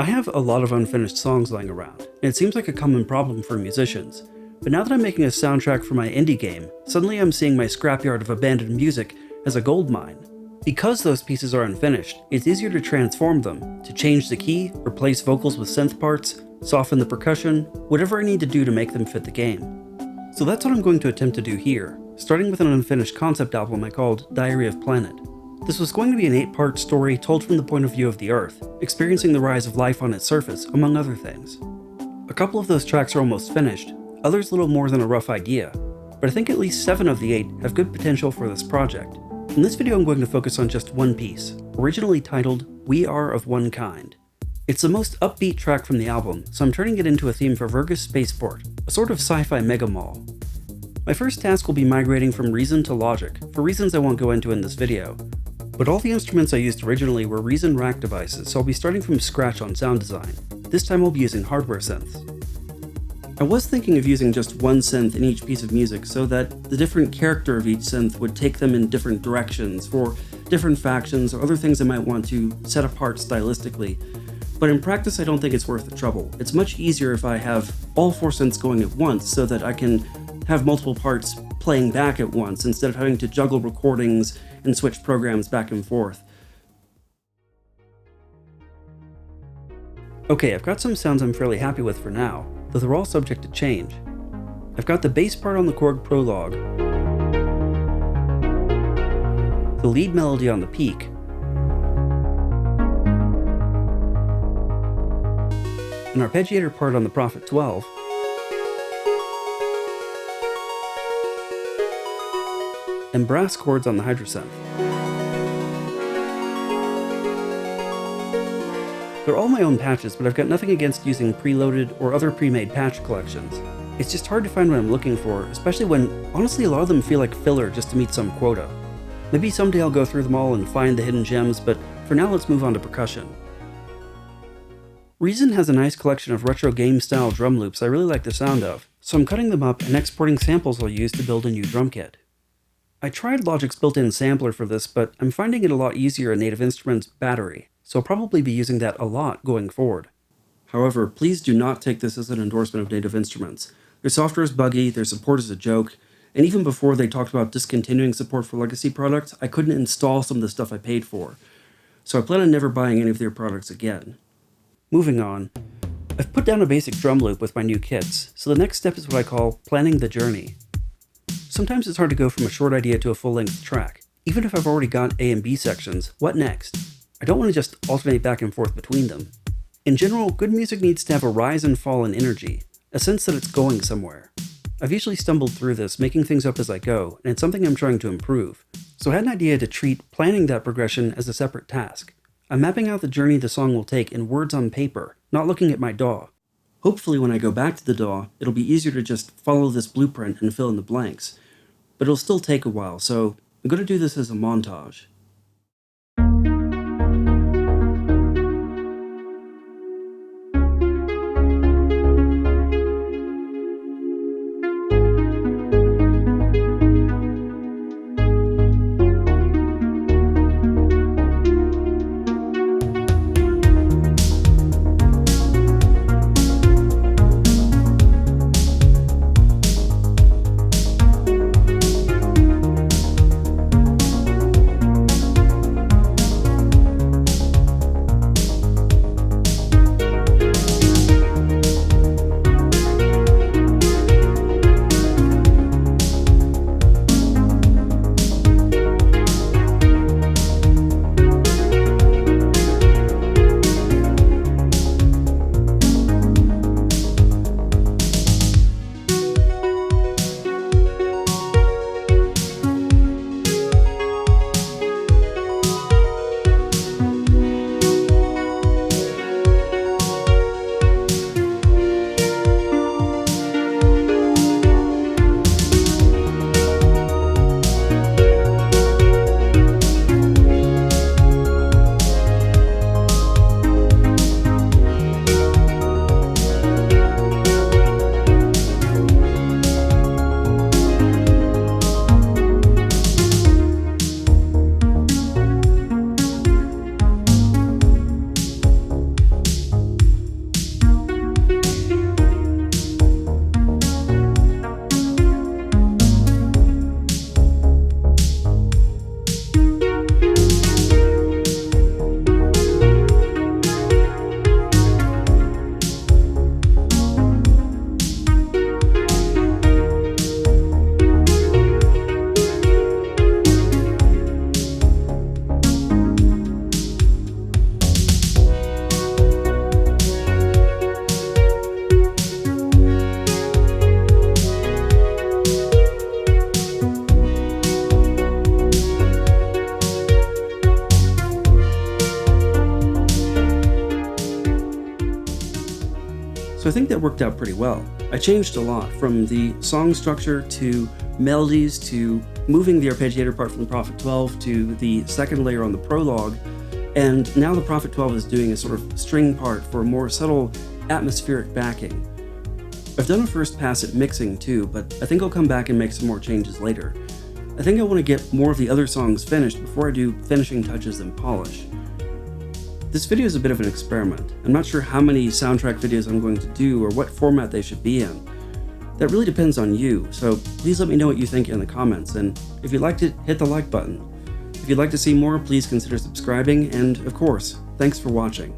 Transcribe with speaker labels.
Speaker 1: I have a lot of unfinished songs lying around, and it seems like a common problem for musicians. But now that I'm making a soundtrack for my indie game, suddenly I'm seeing my scrapyard of abandoned music as a gold mine. Because those pieces are unfinished, it's easier to transform them, to change the key, replace vocals with synth parts, soften the percussion, whatever I need to do to make them fit the game. So that's what I'm going to attempt to do here, starting with an unfinished concept album I called Diary of Planet. This was going to be an 8-part story told from the point of view of the Earth, experiencing the rise of life on its surface, among other things. A couple of those tracks are almost finished, others little more than a rough idea, but I think at least 7 of the 8 have good potential for this project. In this video I'm going to focus on just one piece, originally titled We Are of One Kind. It's the most upbeat track from the album, so I'm turning it into a theme for Virgus Spaceport, a sort of sci-fi mega-mall. My first task will be migrating from Reason to Logic, for reasons I won't go into in this video. But all the instruments I used originally were Reason rack devices, so I'll be starting from scratch on sound design. This time I'll be using hardware synths. I was thinking of using just one synth in each piece of music so that the different character of each synth would take them in different directions for different factions or other things I might want to set apart stylistically. But in practice I don't think it's worth the trouble. It's much easier if I have all 4 synths going at once so that I can have multiple parts playing back at once instead of having to juggle recordings and switch programs back and forth. Okay, I've got some sounds I'm fairly happy with for now, though they're all subject to change. I've got the bass part on the Korg Prologue, the lead melody on the Peak, an arpeggiator part on the Prophet 12, and brass chords on the Hydrasynth. They're all my own patches, but I've got nothing against using preloaded or other pre-made patch collections. It's just hard to find what I'm looking for, especially when, honestly, a lot of them feel like filler just to meet some quota. Maybe someday I'll go through them all and find the hidden gems, but for now let's move on to percussion. Reason has a nice collection of retro game-style drum loops I really like the sound of, so I'm cutting them up and exporting samples I'll use to build a new drum kit. I tried Logic's built-in sampler for this, but I'm finding it a lot easier in Native Instruments' Battery, so I'll probably be using that a lot going forward. However, please do not take this as an endorsement of Native Instruments. Their software is buggy, their support is a joke, and even before they talked about discontinuing support for legacy products, I couldn't install some of the stuff I paid for. So I plan on never buying any of their products again. Moving on, I've put down a basic drum loop with my new kits, so the next step is what I call planning the journey. Sometimes it's hard to go from a short idea to a full-length track. Even if I've already got A and B sections, what next? I don't want to just alternate back and forth between them. In general, good music needs to have a rise and fall in energy, a sense that it's going somewhere. I've usually stumbled through this, making things up as I go, and it's something I'm trying to improve. So I had an idea to treat planning that progression as a separate task. I'm mapping out the journey the song will take in words on paper, not looking at my DAW. Hopefully when I go back to the DAW, it'll be easier to just follow this blueprint and fill in the blanks. But it'll still take a while, so I'm going to do this as a montage. So I think that worked out pretty well. I changed a lot, from the song structure to melodies to moving the arpeggiator part from the Prophet 12 to the second layer on the Prologue, and now the Prophet 12 is doing a sort of string part for a more subtle atmospheric backing. I've done a first pass at mixing too, but I think I'll come back and make some more changes later. I think I want to get more of the other songs finished before I do finishing touches and polish. This video is a bit of an experiment. I'm not sure how many soundtrack videos I'm going to do or what format they should be in. That really depends on you, so please let me know what you think in the comments, and if you liked it, hit the like button. If you'd like to see more, please consider subscribing, and of course, thanks for watching.